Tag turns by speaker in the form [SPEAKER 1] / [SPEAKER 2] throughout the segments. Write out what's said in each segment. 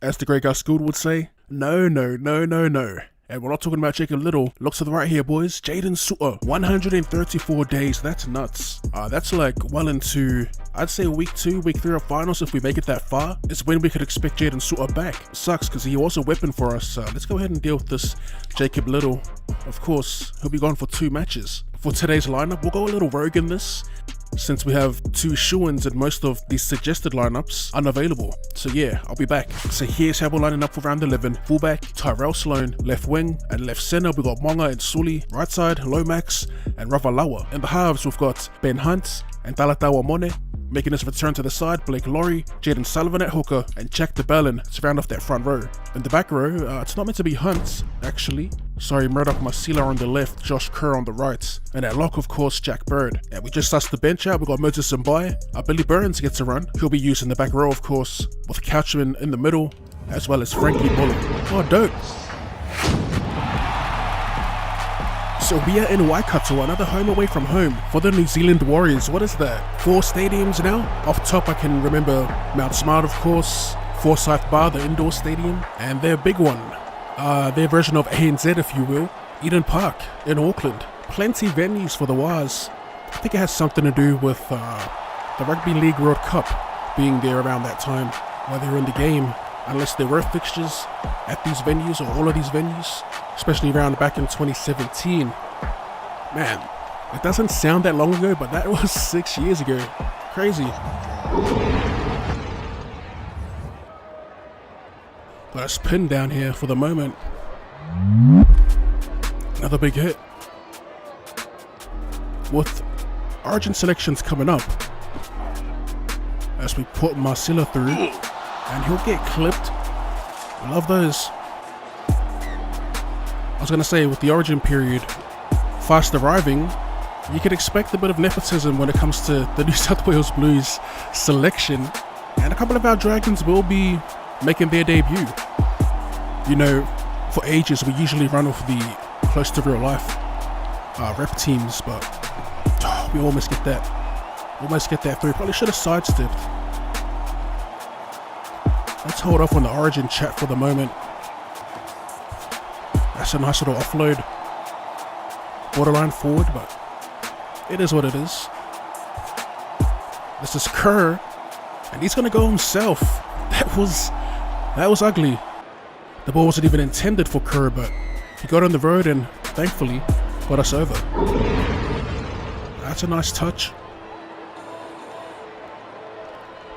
[SPEAKER 1] As the great guy Qld would say, no. And we're not talking about Jacob Little. Look to the right here, boys. Jaden Su'a, 134 days. That's nuts. That's like well into, I'd say week 2, week 3 of finals. If we make it that far, is when we could expect Jaden Su'a back. Sucks because he was a weapon for us. Let's go ahead and deal with this Jacob Little. Of course, he'll be gone for 2 matches. For today's lineup, we'll go a little rogue in this, since we have 2 shoo-ins and most of the suggested lineups unavailable. So yeah, I'll be back. So here's how we're lining up for round 11. Fullback, Tyrell Sloan. Left wing and left centre, we got Monga and Suli. Right side, Lomax and Ravalawa. In the halves, we've got Ben Hunt and Talatawa Mone. Making his return to the side, Blake Laurie, Jaden Sullivan at hooker, and Jack DeBellin to round off that front row. In the back row, it's not meant to be Hunt, actually. Sorry, Murdoch Masila on the left, Josh Kerr on the right. And at lock, of course, Jack Bird. And we just sussed the bench out, we got Moses Mbai. Billy Burns gets a run. He'll be used in the back row, of course, with Couchman in the middle, as well as Frankie Bullock. Oh, dope. So we are in Waikato, another home away from home for the New Zealand Warriors. What is that? 4 stadiums now? Off top I can remember Mount Smart, of course, Forsyth Bar, the indoor stadium, and their big one, their version of ANZ, if you will, Eden Park in Auckland. Plenty venues for the Wars. I think it has something to do with the Rugby League World Cup being there around that time, while they were in the game, unless there were fixtures at these venues or all of these venues, especially around back in 2017. Man, it doesn't sound that long ago, but that was 6 years ago. Crazy. Got a spin down here for the moment. Another big hit. With Origin selections coming up, as we put Marcelo through, and he'll get clipped. Love those. I was gonna say, with the Origin period fast arriving, you could expect a bit of nepotism when it comes to the New South Wales Blues selection, and a couple of our Dragons will be making their debut. You know, for ages we usually run off the close to real life rep teams, but we almost get that through. Probably should have sidestepped. Let's hold off on the Origin chat for the moment. That's a nice little offload. Borderline forward, but it is what it is. This is Kerr, and he's gonna go himself. That was ugly. The ball wasn't even intended for Kerr, but he got on the road and thankfully got us over. That's a nice touch.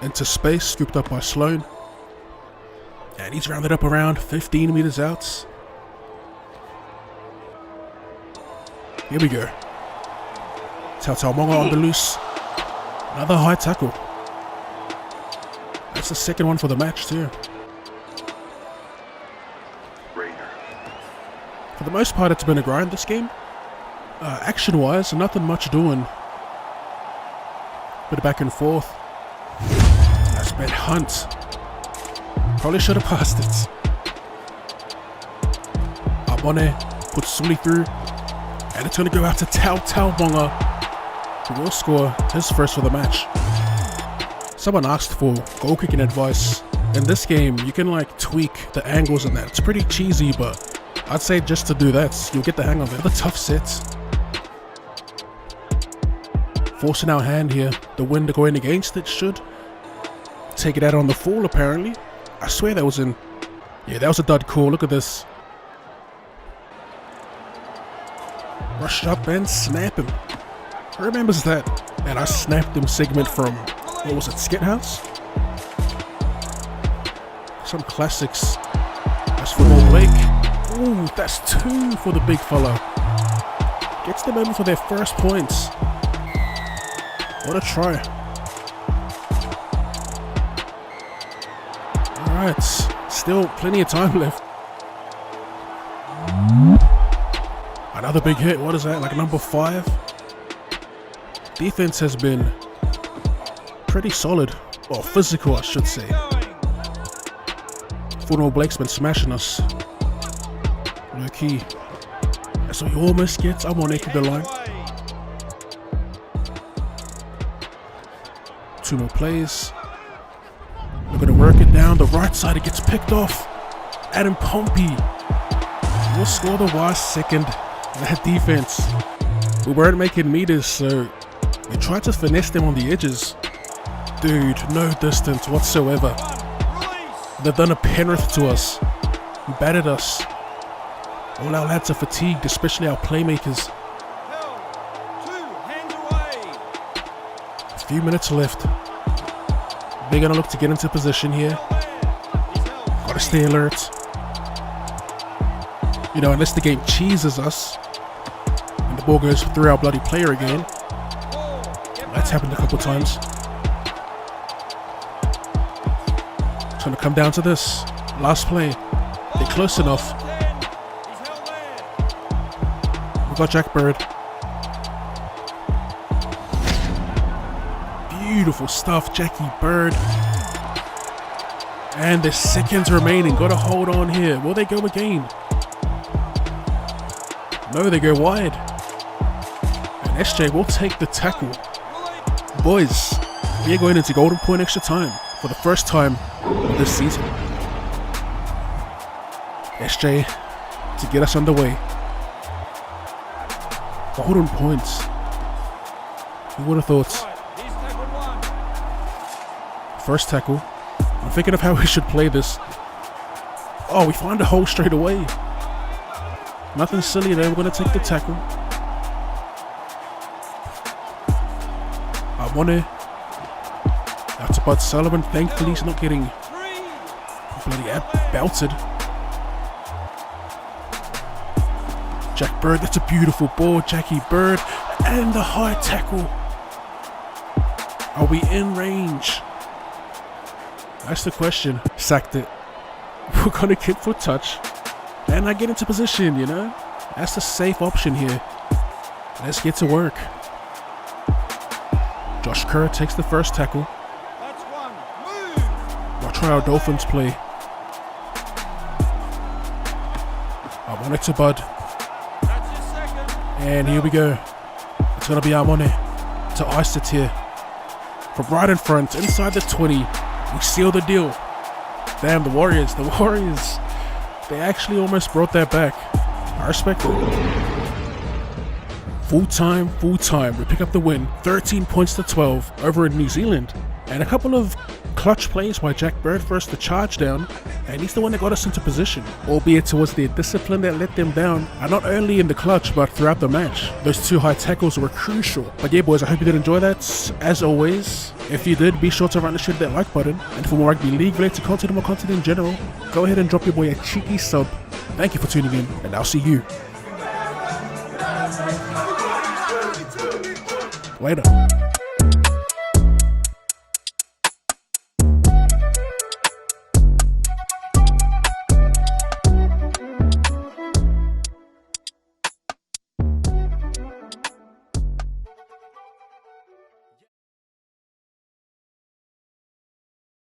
[SPEAKER 1] Into space, scooped up by Sloan. And he's rounded up around 15 meters out. Here we go. Tautau Monga on the loose. Another high tackle. That's the second one for the match too. For the most part, it's been a grind this game. Action-wise, nothing much doing. Bit of back and forth. That's Ben Hunt. Probably should have passed it. Abone puts Suli through. And it's going to go out to Tautau Monga, who will score his first for the match. Someone asked for goal kicking advice. In this game, you can like tweak the angles and that. It's pretty cheesy, but I'd say just to do that, you'll get the hang of it. The tough sets. Forcing our hand here. The wind going against it should take it out on the fall, apparently. I swear that was in... Yeah, that was a dud call. Look at this. Rush up and snap him. Who remembers that? And I snapped him segment from, what was it, Skithouse? Some classics. That's for Paul Blake. Ooh, that's 2 for the big fella. Gets them over for their first points. What a try. Alright, still plenty of time left. Another big hit. What is that? Like number 5? Defense has been pretty solid. Well, physical, I should say. Fortnite Blake's been smashing us. Low key. So he almost gets. I'm on the line. 2 more plays. We're going to work it down the right side. It gets picked off. Adam Pompey will score the last second. That defense. We weren't making meters, so we tried to finesse them on the edges. Dude, no distance whatsoever. They've done a Penrith to us. Battered us. All our lads are fatigued, especially our playmakers. A few minutes left. They're going to look to get into position here. Got to stay alert. You know, unless the game cheeses us and the ball goes through our bloody player again. That's happened a couple times. It's going to come down to this. Last play. They're close enough. We got Jack Bird. Beautiful stuff, Jackie Bird. And there's seconds remaining. Got to hold on here. Will they go again? No, they go wide. And SJ will take the tackle. Boys, we are going into golden point extra time for the first time this season. SJ to get us underway. Golden points. Who would have thought? First tackle. I'm thinking of how we should play this. Oh, we find a hole straight away. Nothing silly there. We're going to take the tackle. I want to. That's about Sullivan. Thankfully, he's not getting bloody belted. Jack Bird. That's a beautiful ball. Jackie Bird. And the high tackle. Are we in range? That's the question. Sacked it. We're going to kick for touch. And I get into position, you know? That's the safe option here. Let's get to work. Josh Kerr takes the first tackle. Watch how our Dolphins play. I want it to Bud. And here we go. It's going to be Armone to ice it here. From right in front, inside the 20. We seal the deal. Damn, the Warriors. They actually almost brought that back. I respect it. Full time. We pick up the win. 13 points to 12 over in New Zealand. And a couple of clutch plays by Jack Bird for us to charge down. And he's the one that got us into position. Albeit it was their discipline that let them down. And not only in the clutch, but throughout the match. Those two high tackles were crucial. But yeah, boys, I hope you did enjoy that. As always, if you did, be sure to hit that like button. And for more rugby league related content and more content in general, go ahead and drop your boy a cheeky sub. Thank you for tuning in, and I'll see you later.